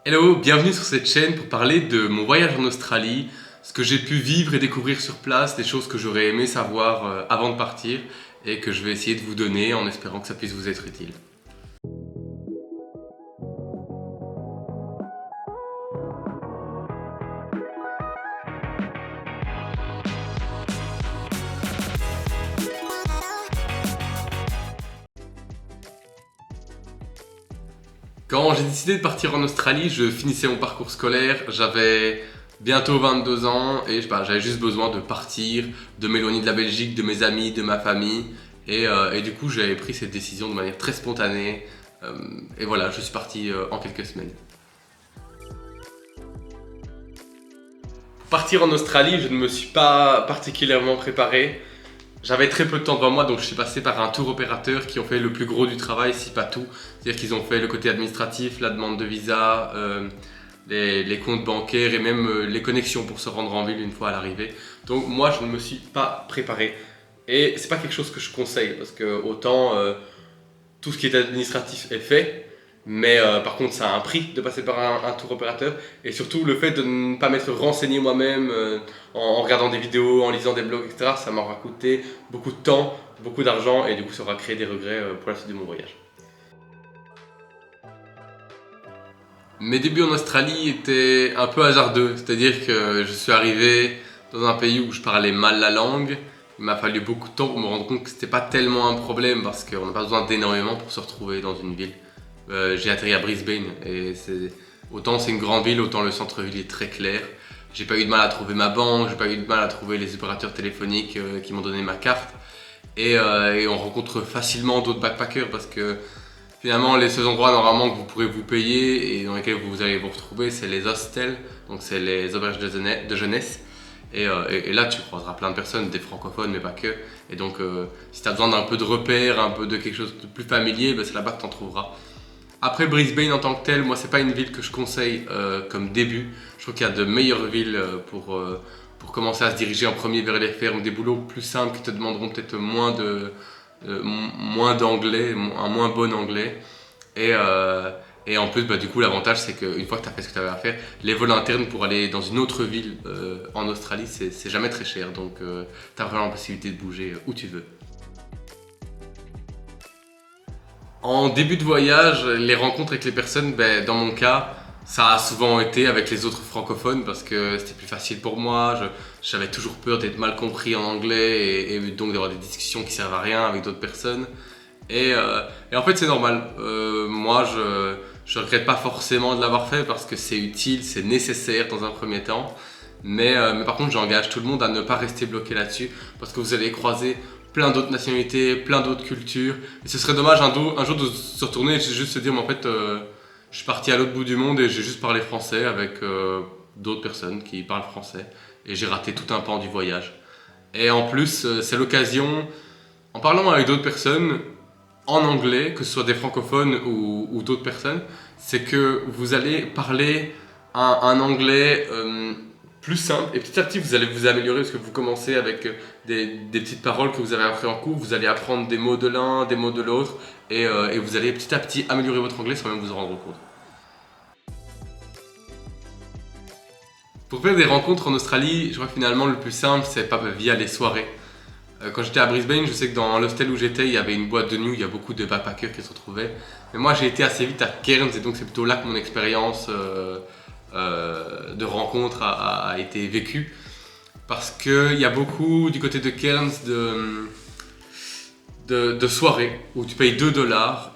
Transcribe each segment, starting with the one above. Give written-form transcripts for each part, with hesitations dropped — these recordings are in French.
Hello, bienvenue sur cette chaîne pour parler de mon voyage en Australie, ce que j'ai pu vivre et découvrir sur place, des choses que j'aurais aimé savoir avant de partir et que je vais essayer de vous donner en espérant que ça puisse vous être utile. Quand j'ai décidé de partir en Australie, je finissais mon parcours scolaire, j'avais bientôt 22 ans et j'avais juste besoin de partir, de m'éloigner de la Belgique, de mes amis, de ma famille. Et du coup, j'avais pris cette décision de manière très spontanée. Et voilà, je suis parti en quelques semaines. Pour partir en Australie, je ne me suis pas particulièrement préparé. J'avais très peu de temps devant moi, donc je suis passé par un tour opérateur qui ont fait le plus gros du travail, si pas tout. C'est-à-dire qu'ils ont fait le côté administratif, la demande de visa, les comptes bancaires et même les connexions pour se rendre en ville une fois à l'arrivée. Donc moi, je ne me suis pas préparé. Et c'est pas quelque chose que je conseille, parce que autant tout ce qui est administratif est fait, mais par contre, ça a un prix de passer par un tour opérateur. Et surtout, le fait de ne pas m'être renseigné moi-même en regardant des vidéos, en lisant des blogs, etc., ça m'aura coûté beaucoup de temps, beaucoup d'argent et du coup, ça aura créé des regrets pour la suite de mon voyage. Mes débuts en Australie étaient un peu hasardeux, c'est-à-dire que je suis arrivé dans un pays où je parlais mal la langue. Il m'a fallu beaucoup de temps pour me rendre compte que c'était pas tellement un problème parce qu'on n'a pas besoin d'énormément pour se retrouver dans une ville. J'ai atterri à Brisbane et autant c'est une grande ville, autant le centre-ville est très clair. J'ai pas eu de mal à trouver ma banque, j'ai pas eu de mal à trouver les opérateurs téléphoniques qui m'ont donné ma carte. Et on rencontre facilement d'autres backpackers parce que finalement les seuls endroits normalement que vous pourrez vous payer et dans lesquels vous allez vous retrouver, c'est les hostels, donc c'est les auberges de jeunesse. Et là, tu croiseras plein de personnes, des francophones, mais pas que. Et donc, si tu as besoin d'un peu de repères, un peu de quelque chose de plus familier, ben c'est là-bas que tu en trouveras. Après Brisbane en tant que tel, moi c'est pas une ville que je conseille comme début. Je trouve qu'il y a de meilleures villes pour commencer à se diriger en premier vers les fermes, des boulots plus simples qui te demanderont peut-être moins d'anglais, un moins bon anglais. Et, euh, et en plus, bah, du coup, l'avantage c'est qu'une fois que tu as fait ce que tu avais à faire, les vols internes pour aller dans une autre ville en Australie, c'est jamais très cher. Donc tu as vraiment la possibilité de bouger où tu veux. En début de voyage, les rencontres avec les personnes, ben, dans mon cas, ça a souvent été avec les autres francophones parce que c'était plus facile pour moi. J'avais toujours peur d'être mal compris en anglais et donc d'avoir des discussions qui servent à rien avec d'autres personnes. Et en fait, c'est normal. Moi, je regrette pas forcément de l'avoir fait parce que c'est utile, c'est nécessaire dans un premier temps. Mais par contre, j'engage tout le monde à ne pas rester bloqué là-dessus parce que vous allez croiser plein d'autres nationalités, plein d'autres cultures. Et ce serait dommage un jour de se retourner et juste se dire, mais en fait, je suis parti à l'autre bout du monde et j'ai juste parlé français avec d'autres personnes qui parlent français. Et j'ai raté tout un pan du voyage. Et en plus, c'est l'occasion, en parlant avec d'autres personnes en anglais, que ce soit des francophones ou d'autres personnes, c'est que vous allez parler un anglais plus simple et petit à petit vous allez vous améliorer parce que vous commencez avec des petites paroles que vous avez appris en cours, vous allez apprendre des mots de l'un, des mots de l'autre et vous allez petit à petit améliorer votre anglais sans même vous en rendre compte. Pour faire des rencontres en Australie, je crois que finalement le plus simple c'est pas via les soirées. Quand j'étais à Brisbane, je sais que dans l'hostel où j'étais, il y avait une boîte de nuit où il y a beaucoup de backpackers qui se retrouvaient. Mais moi j'ai été assez vite à Cairns et donc c'est plutôt là que mon expérience de rencontre a été vécue. Parce qu'il y a beaucoup du côté de Cairns de soirées où tu payes 2 dollars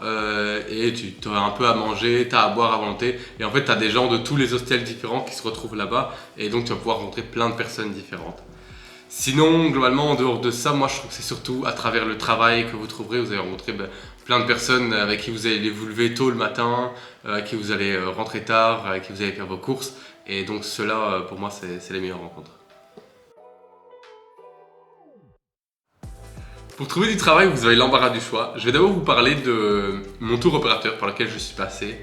et tu as un peu à manger, tu as à boire à volonté. Et en fait, tu as des gens de tous les hostels différents qui se retrouvent là-bas et donc tu vas pouvoir rencontrer plein de personnes différentes. Sinon, globalement, en dehors de ça, moi je trouve que c'est surtout à travers le travail que vous trouverez. Vous allez rencontrer plein de personnes avec qui vous allez vous lever tôt le matin, avec qui vous allez rentrer tard, avec qui vous allez faire vos courses. Et donc cela, pour moi, c'est les meilleures rencontres. Pour trouver du travail, vous avez l'embarras du choix. Je vais d'abord vous parler de mon tour opérateur par lequel je suis passé.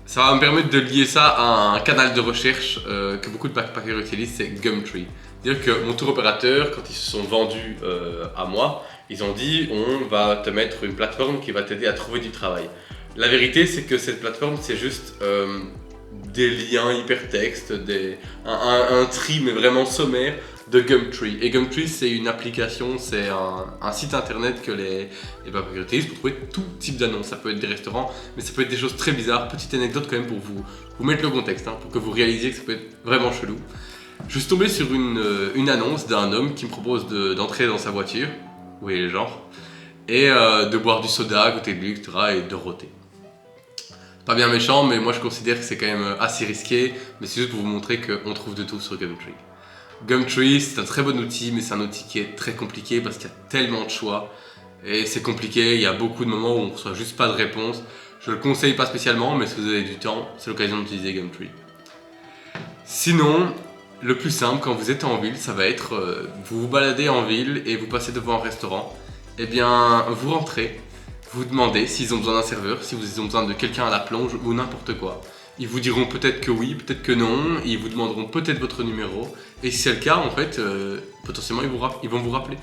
Ça va me permettre de lier ça à un canal de recherche que beaucoup de backpackers utilisent, c'est Gumtree. C'est-à-dire que mon tour opérateur, quand ils se sont vendus à moi, ils ont dit on va te mettre une plateforme qui va t'aider à trouver du travail. La vérité, c'est que cette plateforme, c'est juste des liens hypertextes, un tri mais vraiment sommaire de Gumtree. Et Gumtree, c'est une application, c'est un site internet que les backpackers utilisent pour trouver tout type d'annonces. Ça peut être des restaurants, mais ça peut être des choses très bizarres. Petite anecdote quand même pour vous mettre le contexte, hein, pour que vous réalisiez que ça peut être vraiment chelou. Je suis tombé sur une annonce d'un homme qui me propose d'entrer dans sa voiture, vous voyez le genre, et de boire du soda à côté de lui, etc. et de rôter. Pas bien méchant, mais moi je considère que c'est quand même assez risqué, mais c'est juste pour vous montrer qu'on trouve de tout sur Gumtree. Gumtree, c'est un très bon outil, mais c'est un outil qui est très compliqué parce qu'il y a tellement de choix. Et c'est compliqué, il y a beaucoup de moments où on ne reçoit juste pas de réponse. Je le conseille pas spécialement, mais si vous avez du temps, c'est l'occasion d'utiliser Gumtree. Sinon, le plus simple quand vous êtes en ville, ça va être vous vous baladez en ville et vous passez devant un restaurant. Eh bien, vous rentrez, vous demandez s'ils ont besoin d'un serveur, si vous ont besoin de quelqu'un à la plonge ou n'importe quoi. Ils vous diront peut-être que oui, peut-être que non, ils vous demanderont peut-être votre numéro. Et si c'est le cas, en fait, potentiellement ils vont vous rappeler.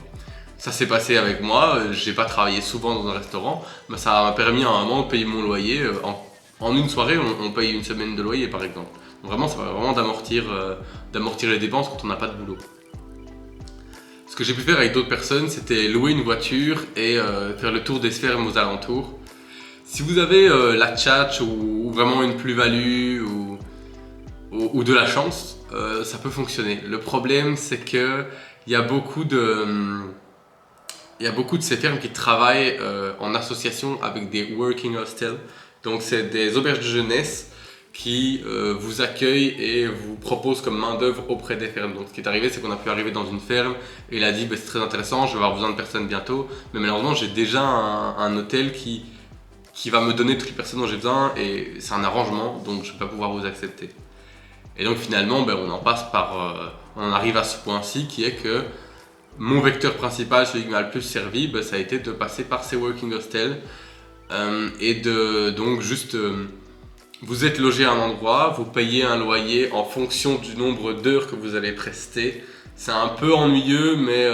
Ça s'est passé avec moi, j'ai pas travaillé souvent dans un restaurant, mais ça m'a permis à un moment de payer mon loyer. En une soirée, on paye une semaine de loyer par exemple. Donc vraiment, ça va vraiment d'amortir les dépenses quand on n'a pas de boulot. Ce que j'ai pu faire avec d'autres personnes, c'était louer une voiture et faire le tour des fermes aux alentours. Si vous avez la tchatch ou vraiment une plus-value ou de la chance, ça peut fonctionner. Le problème, c'est qu'il y a beaucoup de ces fermes qui travaillent en association avec des working hostels. Donc c'est des auberges de jeunesse qui vous accueillent et vous proposent comme main d'œuvre auprès des fermes. Donc ce qui est arrivé, c'est qu'on a pu arriver dans une ferme et il a dit c'est très intéressant, je vais avoir besoin de personnes bientôt, mais malheureusement j'ai déjà un hôtel qui va me donner toutes les personnes dont j'ai besoin et c'est un arrangement, donc je ne vais pas pouvoir vous accepter. Et donc finalement, on en passe on en arrive à ce point-ci qui est que mon vecteur principal, celui qui m'a le plus servi, ça a été de passer par ces working hostels et donc juste vous êtes logé à un endroit, vous payez un loyer en fonction du nombre d'heures que vous allez prester. C'est un peu ennuyeux, mais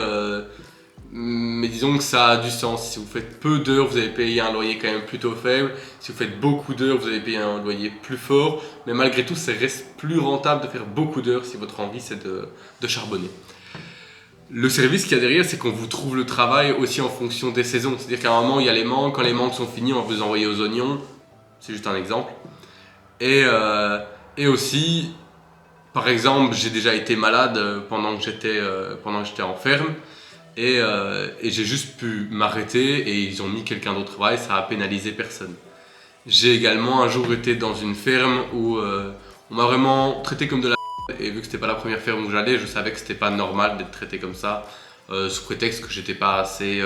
disons que ça a du sens. Si vous faites peu d'heures, vous allez payer un loyer quand même plutôt faible. Si vous faites beaucoup d'heures, vous allez payer un loyer plus fort. Mais malgré tout, ça reste plus rentable de faire beaucoup d'heures si votre envie c'est de charbonner. Le service qu'il y a derrière, c'est qu'on vous trouve le travail aussi en fonction des saisons. C'est-à-dire qu'à un moment, il y a les mangues. Quand les mangues sont finies, on va vous envoyer aux oignons. C'est juste un exemple. Et aussi, par exemple, j'ai déjà été malade pendant que j'étais en ferme et j'ai juste pu m'arrêter et ils ont mis quelqu'un d'autre au travail, ça a pénalisé personne. J'ai également un jour été dans une ferme où on m'a vraiment traité comme de la et vu que c'était pas la première ferme où j'allais, je savais que c'était pas normal d'être traité comme ça sous prétexte que j'étais pas assez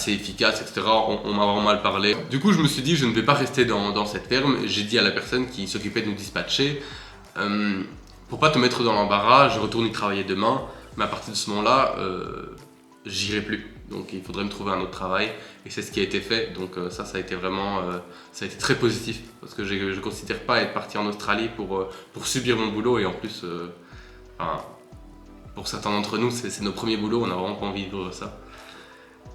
efficace, etc. On m'a vraiment mal parlé. Du coup, je me suis dit, je ne vais pas rester dans cette ferme. J'ai dit à la personne qui s'occupait de nous dispatcher, pour pas te mettre dans l'embarras, je retourne y travailler demain, mais à partir de ce moment-là, j'irai plus. Donc il faudrait me trouver un autre travail, et c'est ce qui a été fait. Donc ça a été vraiment, ça a été très positif, parce que je ne considère pas être parti en Australie pour subir mon boulot, et en plus, pour certains d'entre nous, c'est nos premiers boulots, on n'a vraiment pas envie de vivre ça.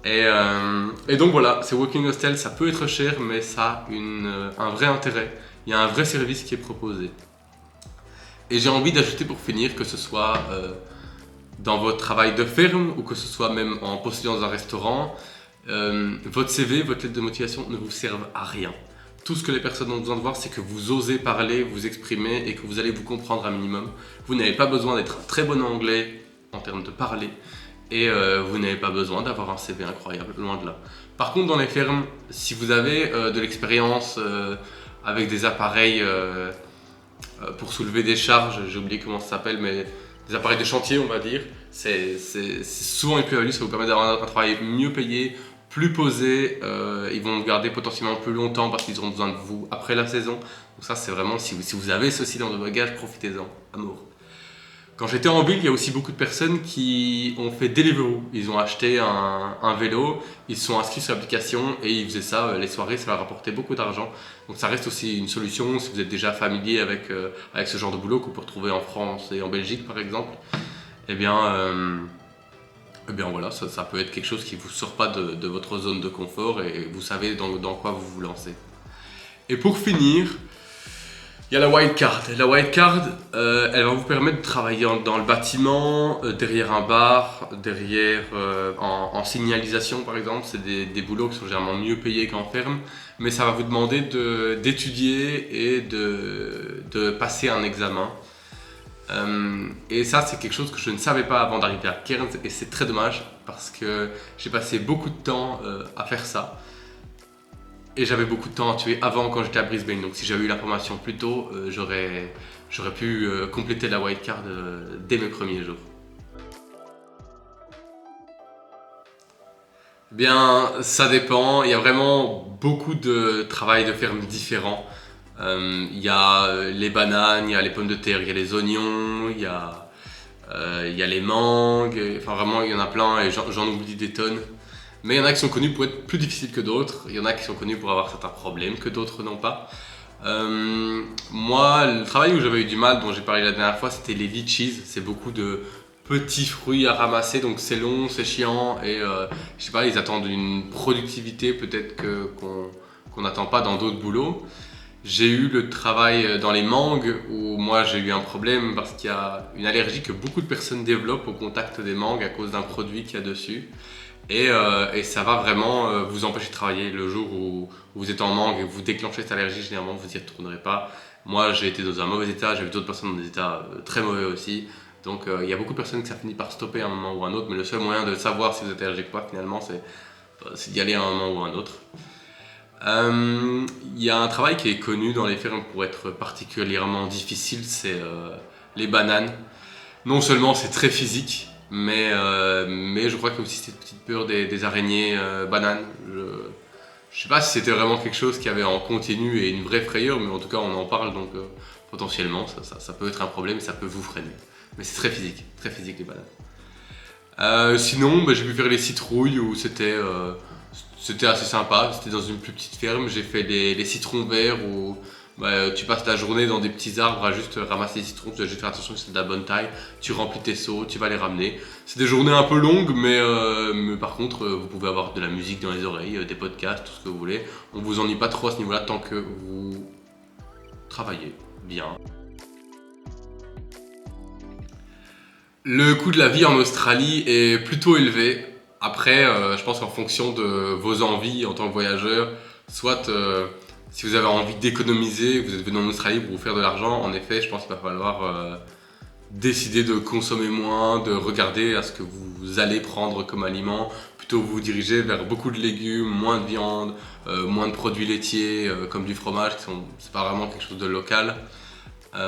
Et donc voilà, ces working hostels, ça peut être cher, mais ça a un vrai intérêt. Il y a un vrai service qui est proposé. Et j'ai envie d'ajouter pour finir, que ce soit dans votre travail de ferme ou que ce soit même en postulant dans un restaurant, votre CV, votre lettre de motivation ne vous servent à rien. Tout ce que les personnes ont besoin de voir, c'est que vous osez parler, vous exprimer et que vous allez vous comprendre un minimum. Vous n'avez pas besoin d'être un très bon anglais en termes de parler. Et vous n'avez pas besoin d'avoir un CV incroyable, loin de là. Par contre, dans les fermes, si vous avez de l'expérience avec des appareils pour soulever des charges, j'ai oublié comment ça s'appelle, mais des appareils de chantier, on va dire, c'est souvent une plus-value, ça vous permet d'avoir un travail mieux payé, plus posé, ils vont vous garder potentiellement plus longtemps parce qu'ils auront besoin de vous après la saison. Donc ça, c'est vraiment, si vous avez ceci dans vos bagages, profitez-en, amour. Quand j'étais en ville, il y a aussi beaucoup de personnes qui ont fait Deliveroo. Ils ont acheté un vélo, ils se sont inscrits sur l'application et ils faisaient ça les soirées, ça leur rapportait beaucoup d'argent. Donc ça reste aussi une solution si vous êtes déjà familier avec ce genre de boulot qu'on peut retrouver en France et en Belgique par exemple. Eh bien voilà, ça peut être quelque chose qui ne vous sort pas de votre zone de confort et vous savez dans quoi vous vous lancez. Et pour finir, Il y a la wildcard. La wildcard, elle va vous permettre de travailler dans le bâtiment, derrière un bar, derrière en signalisation par exemple. C'est des boulots qui sont généralement mieux payés qu'en ferme, mais ça va vous demander d'étudier et de passer un examen. Et ça, c'est quelque chose que je ne savais pas avant d'arriver à Cairns, et c'est très dommage parce que j'ai passé beaucoup de temps à faire ça. Et j'avais beaucoup de temps à tuer avant quand j'étais à Brisbane, donc si j'avais eu l'information plus tôt, j'aurais pu compléter la wildcard dès mes premiers jours. Eh bien, ça dépend, il y a vraiment beaucoup de travail de ferme différents. Il y a les bananes, il y a les pommes de terre, il y a les oignons, il y a les mangues, enfin vraiment il y en a plein et j'en oublie des tonnes. Mais il y en a qui sont connus pour être plus difficiles que d'autres, il y en a qui sont connus pour avoir certains problèmes que d'autres n'ont pas. Moi, le travail où j'avais eu du mal, dont j'ai parlé la dernière fois, c'était les litchis. C'est beaucoup de petits fruits à ramasser, donc c'est long, c'est chiant et je sais pas, ils attendent une productivité peut-être qu'on n'attend pas dans d'autres boulots. J'ai eu le travail dans les mangues où moi j'ai eu un problème parce qu'il y a une allergie que beaucoup de personnes développent au contact des mangues à cause d'un produit qu'il y a dessus. Et ça va vraiment vous empêcher de travailler le jour où vous êtes en mangue et vous déclenchez cette allergie, généralement vous n'y retournerez pas. Moi j'ai été dans un mauvais état, j'ai vu d'autres personnes dans des états très mauvais aussi. Donc il y a beaucoup de personnes que ça finit par stopper à un moment ou à un autre, mais le seul moyen de savoir si vous êtes allergique ou pas finalement c'est d'y aller à un moment ou à un autre. Il y a un travail qui est connu dans les fermes pour être particulièrement difficile, c'est les bananes. Non seulement c'est très physique, mais je crois qu'il y a aussi cette petite peur des araignées bananes. Je sais pas si c'était vraiment quelque chose qui avait en continu et une vraie frayeur, mais en tout cas on en parle donc potentiellement ça peut être un problème et ça peut vous freiner. Mais c'est très physique les bananes. Sinon, j'ai pu faire les citrouilles où c'était assez sympa. C'était dans une plus petite ferme. J'ai fait les citrons verts où tu passes ta journée dans des petits arbres à juste ramasser les citrons. Tu dois juste faire attention que c'est de la bonne taille. Tu remplis tes seaux, tu vas les ramener. C'est des journées un peu longues, mais par contre, vous pouvez avoir de la musique dans les oreilles, des podcasts, tout ce que vous voulez. On vous ennuie pas trop à ce niveau-là tant que vous travaillez bien. Le coût de la vie en Australie est plutôt élevé. Après, je pense qu'en fonction de vos envies en tant que voyageur, soit si vous avez envie d'économiser, vous êtes venu en Australie pour vous faire de l'argent, en effet, je pense qu'il va falloir décider de consommer moins, de regarder à ce que vous allez prendre comme aliment, plutôt vous diriger vers beaucoup de légumes, moins de viande, moins de produits laitiers comme du fromage, c'est pas vraiment quelque chose de local.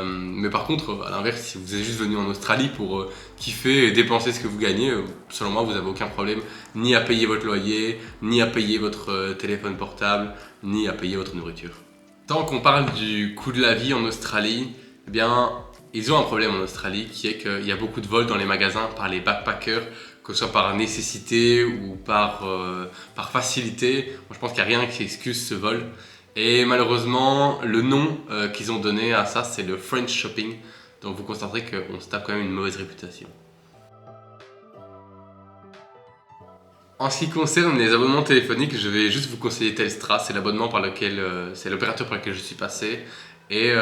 Mais par contre, à l'inverse, si vous êtes juste venu en Australie pour kiffer et dépenser ce que vous gagnez, selon moi, vous n'avez aucun problème ni à payer votre loyer, ni à payer votre téléphone portable, ni à payer votre nourriture. Tant qu'on parle du coût de la vie en Australie, eh bien, ils ont un problème en Australie qui est qu'il y a beaucoup de vols dans les magasins par les backpackers, que ce soit par nécessité ou par facilité. Moi, je pense qu'il n'y a rien qui excuse ce vol. Et malheureusement, le nom qu'ils ont donné à ça, c'est le French Shopping. Donc vous constaterez qu'on se tape quand même une mauvaise réputation. En ce qui concerne les abonnements téléphoniques, je vais juste vous conseiller Telstra. C'est l'abonnement c'est l'opérateur par lequel je suis passé. Et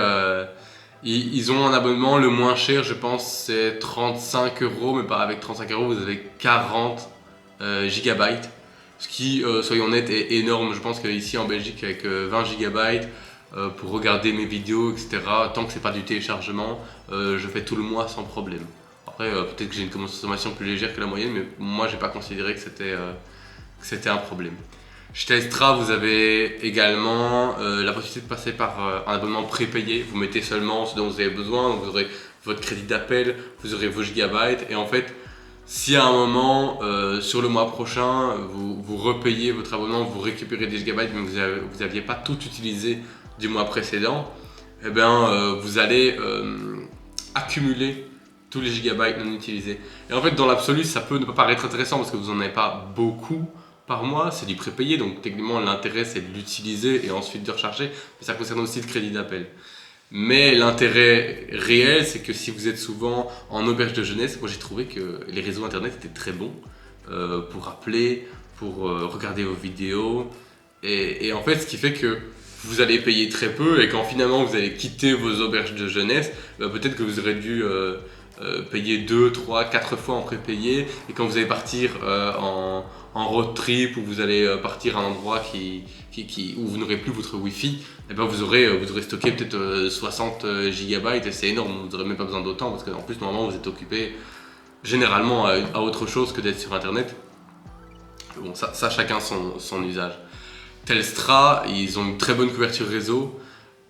ils ont un abonnement le moins cher, je pense, c'est 35 euros, mais pas avec 35 euros, vous avez 40 gigabytes. Ce qui, soyons honnêtes, est énorme. Je pense qu'ici en Belgique, avec 20 gigabytes pour regarder mes vidéos, etc., tant que c'est pas du téléchargement, je fais tout le mois sans problème. Après, peut-être que j'ai une consommation plus légère que la moyenne, mais moi, j'ai pas considéré que c'était un problème. Chez Telstra, vous avez également la possibilité de passer par un abonnement prépayé. Vous mettez seulement ce dont vous avez besoin, donc vous aurez votre crédit d'appel, vous aurez vos gigabytes, et en fait, si à un moment, sur le mois prochain, vous repayez votre abonnement, vous récupérez des gigabytes, mais vous n'aviez pas tout utilisé du mois précédent, eh bien, vous allez accumuler tous les gigabytes non utilisés. Et en fait, dans l'absolu, ça peut ne pas paraître intéressant parce que vous n'en avez pas beaucoup par mois, c'est du prépayé, donc techniquement l'intérêt c'est de l'utiliser et ensuite de recharger, mais ça concerne aussi le crédit d'appel. Mais l'intérêt réel, c'est que si vous êtes souvent en auberge de jeunesse, moi j'ai trouvé que les réseaux internet étaient très bons pour appeler, pour regarder vos vidéos. Et en fait, ce qui fait que vous allez payer très peu et quand finalement vous allez quitter vos auberges de jeunesse, peut-être que vous aurez dû payer 2, 3, 4 fois en prépayé et quand vous allez partir en road trip ou vous allez partir à un endroit où vous n'aurez plus votre Wi-Fi, et ben vous aurez stocké peut-être 60 gigabytes et c'est énorme, vous n'aurez même pas besoin d'autant parce qu'en plus normalement vous êtes occupé généralement à autre chose que d'être sur internet. Bon, ça chacun son usage. Telstra, ils ont une très bonne couverture réseau,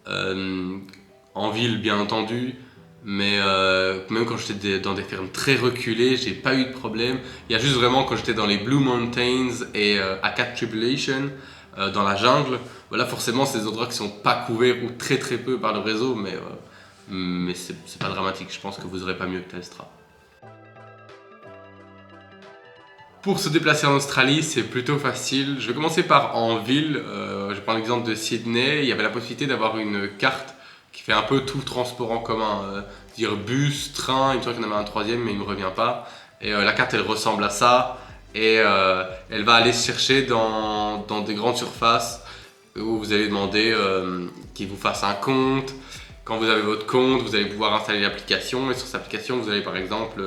en ville bien entendu, mais même quand j'étais dans des fermes très reculées, j'ai pas eu de problème. Il y a juste vraiment quand j'étais dans les Blue Mountains et à Cat Tribulation, dans la jungle, voilà, forcément c'est des endroits qui sont pas couverts ou très très peu par le réseau, mais c'est pas dramatique, je pense que vous aurez pas mieux que Telstra. Pour se déplacer en Australie, c'est plutôt facile. Je vais commencer par en ville. Je prends l'exemple de Sydney. Il y avait la possibilité d'avoir une carte qui fait un peu tout le transport en commun. Dire bus, train, il me semble qu'il y en avait un troisième, mais il ne me revient pas. Et la carte, elle ressemble à ça. Et elle va aller se chercher dans des grandes surfaces où vous allez demander qu'ils vous fassent un compte. Quand vous avez votre compte, vous allez pouvoir installer l'application. Et sur cette application, vous allez par exemple...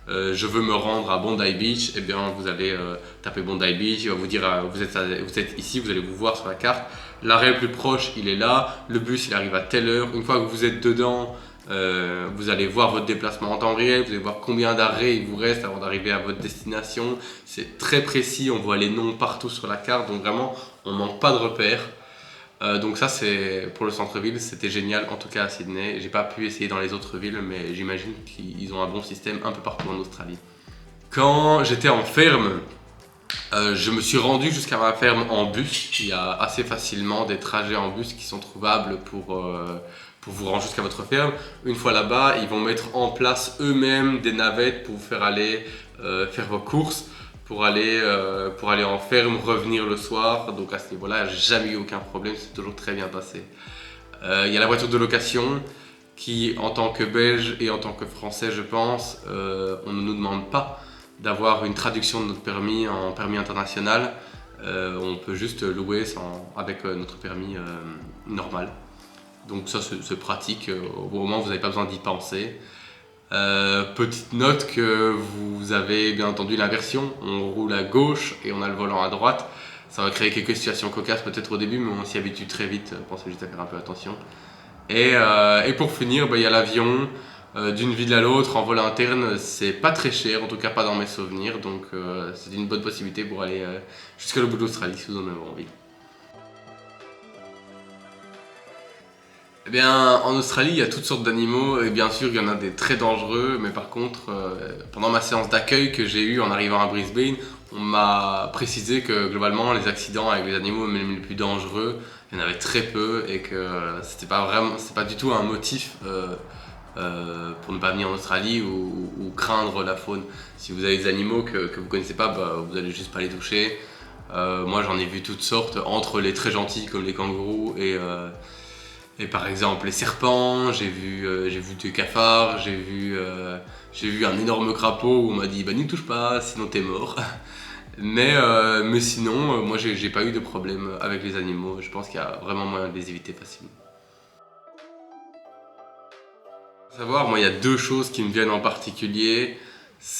je veux me rendre à Bondi Beach, et bien vous allez taper Bondi Beach, il va vous dire vous êtes ici, vous allez vous voir sur la carte, l'arrêt le plus proche il est là, le bus il arrive à telle heure, une fois que vous êtes dedans, vous allez voir votre déplacement en temps réel, vous allez voir combien d'arrêts il vous reste avant d'arriver à votre destination, c'est très précis, on voit les noms partout sur la carte, donc vraiment on manque pas de repères. Donc ça c'est pour le centre-ville, c'était génial en tout cas à Sydney. J'ai pas pu essayer dans les autres villes mais j'imagine qu'ils ont un bon système un peu partout en Australie. Quand j'étais en ferme, je me suis rendu jusqu'à ma ferme en bus. Il y a assez facilement des trajets en bus qui sont trouvables pour vous rendre jusqu'à votre ferme. Une fois là-bas, ils vont mettre en place eux-mêmes des navettes pour vous faire aller faire vos courses. Pour aller en ferme, revenir le soir. Donc à ce niveau-là, j'ai jamais eu aucun problème, c'est toujours très bien passé. Il y a la voiture de location qui, en tant que Belge et en tant que Français, je pense, on ne nous demande pas d'avoir une traduction de notre permis en permis international. On peut juste louer avec notre permis normal. Donc ça, c'est pratique. Au moment où vous n'avez pas besoin d'y penser. Petite note que vous avez bien entendu l'inversion, on roule à gauche et on a le volant à droite. Ça va créer quelques situations cocasses peut-être au début, mais on s'y habitue très vite, pensez juste à faire un peu attention. Et pour finir, il y a l'avion, d'une ville à l'autre en vol interne, c'est pas très cher, en tout cas pas dans mes souvenirs, donc c'est une bonne possibilité pour aller jusqu'à l'autre bout de l'Australie si vous en avez envie. Eh bien, en Australie, il y a toutes sortes d'animaux et bien sûr, il y en a des très dangereux. Mais par contre, pendant ma séance d'accueil que j'ai eue en arrivant à Brisbane, on m'a précisé que globalement, les accidents avec les animaux, même les plus dangereux, il y en avait très peu et que c'était pas du tout un motif pour ne pas venir en Australie ou craindre la faune. Si vous avez des animaux que vous connaissez pas, vous allez juste pas les toucher. Moi, j'en ai vu toutes sortes, entre les très gentils comme les kangourous et par exemple les serpents, j'ai vu des cafards, j'ai vu un énorme crapaud où on m'a dit n'y touche pas sinon t'es mort. Mais sinon, moi j'ai pas eu de problème avec les animaux, je pense qu'il y a vraiment moyen de les éviter facilement. Faut savoir, moi il y a deux choses qui me viennent en particulier.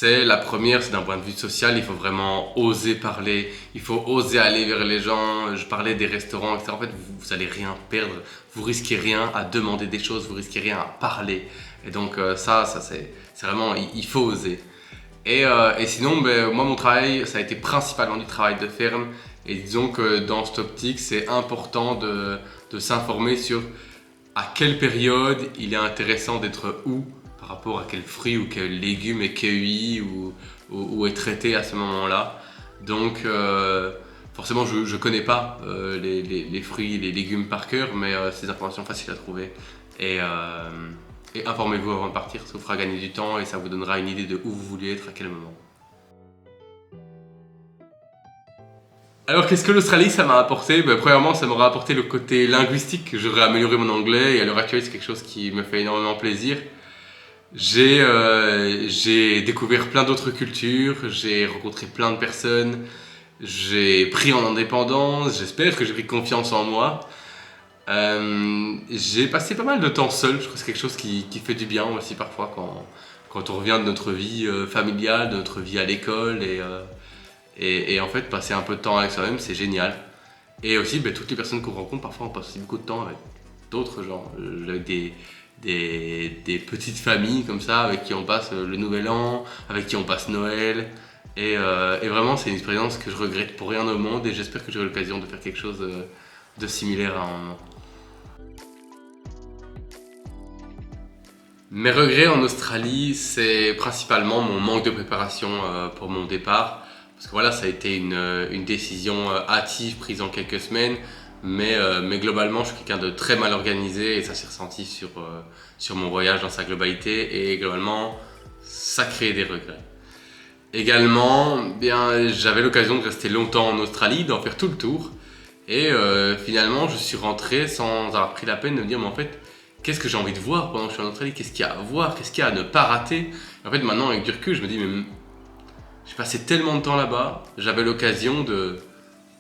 La première, c'est d'un point de vue social, il faut vraiment oser parler, il faut oser aller vers les gens. Je parlais des restaurants, etc. En fait, vous allez rien perdre, vous risquez rien à demander des choses, vous risquez rien à parler. Et donc ça c'est vraiment, il faut oser. Et sinon, moi mon travail, ça a été principalement du travail de ferme. Et disons que dans cette optique, c'est important de s'informer sur à quelle période il est intéressant d'être où par rapport à quel fruit ou quel légume est cueilli ou est traité à ce moment-là. Donc forcément je ne connais pas les fruits et les légumes par cœur, mais c'est des informations faciles à trouver. Et informez-vous avant de partir, ça vous fera gagner du temps et ça vous donnera une idée de où vous voulez être à quel moment. Alors qu'est-ce que l'Australie ça m'a apporté? Premièrement ça m'aura apporté le côté linguistique, j'aurais amélioré mon anglais et à l'heure actuelle c'est quelque chose qui me fait énormément plaisir. J'ai découvert plein d'autres cultures, j'ai rencontré plein de personnes, j'ai pris en indépendance, j'espère que j'ai pris confiance en moi. J'ai passé pas mal de temps seul, je crois que c'est quelque chose qui fait du bien aussi parfois quand on revient de notre vie familiale, de notre vie à l'école et en fait passer un peu de temps avec soi-même c'est génial. Et aussi toutes les personnes qu'on rencontre parfois on passe aussi beaucoup de temps avec d'autres gens, avec des petites familles comme ça avec qui on passe le nouvel an, avec qui on passe Noël. Et vraiment c'est une expérience que je regrette pour rien au monde et j'espère que j'aurai l'occasion de faire quelque chose de similaire à un moment. Mes regrets en Australie, c'est principalement mon manque de préparation pour mon départ. Parce que voilà, ça a été une décision hâtive prise en quelques semaines. Mais globalement, je suis quelqu'un de très mal organisé et ça s'est ressenti sur mon voyage dans sa globalité. Et globalement, ça crée des regrets. Également, bien, j'avais l'occasion de rester longtemps en Australie, d'en faire tout le tour. Et finalement, je suis rentré sans avoir pris la peine de me dire, mais en fait, qu'est-ce que j'ai envie de voir pendant que je suis en Australie? Qu'est-ce qu'il y a à voir? Qu'est-ce qu'il y a à ne pas rater? En fait, maintenant, avec du recul, je me dis, mais j'ai passé tellement de temps là-bas, j'avais l'occasion de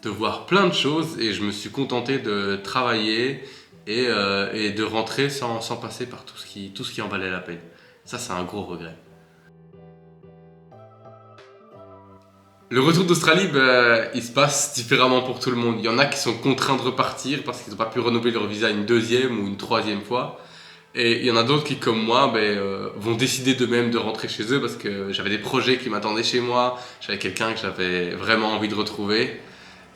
voir plein de choses et je me suis contenté de travailler et de rentrer sans passer par tout ce qui en valait la peine. Ça, c'est un gros regret. Le retour d'Australie, il se passe différemment pour tout le monde. Il y en a qui sont contraints de repartir parce qu'ils n'ont pas pu renouveler leur visa une deuxième ou une troisième fois. Et il y en a d'autres qui, comme moi, vont décider d'eux-mêmes de rentrer chez eux parce que j'avais des projets qui m'attendaient chez moi, j'avais quelqu'un que j'avais vraiment envie de retrouver.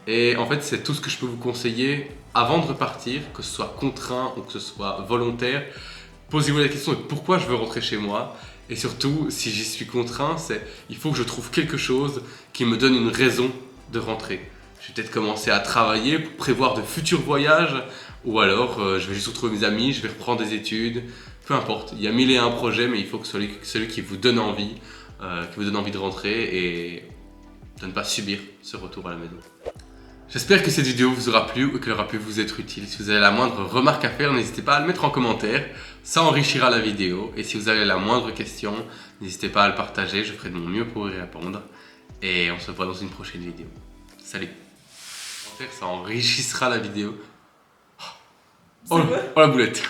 Et en fait, c'est tout ce que je peux vous conseiller avant de repartir, que ce soit contraint ou que ce soit volontaire. Posez-vous la question de pourquoi je veux rentrer chez moi. Et surtout, si j'y suis contraint, il faut que je trouve quelque chose qui me donne une raison de rentrer. Je vais peut-être commencer à travailler pour prévoir de futurs voyages, ou alors je vais juste retrouver mes amis, je vais reprendre des études, peu importe. Il y a mille et un projets, mais il faut que celui qui vous donne envie, de rentrer et de ne pas subir ce retour à la maison. J'espère que cette vidéo vous aura plu ou qu'elle aura pu vous être utile. Si vous avez la moindre remarque à faire, n'hésitez pas à le mettre en commentaire. Ça enrichira la vidéo. Et si vous avez la moindre question, n'hésitez pas à le partager. Je ferai de mon mieux pour y répondre. Et on se voit dans une prochaine vidéo. Salut. Ça enrichira la vidéo. Oh, oh la boulette.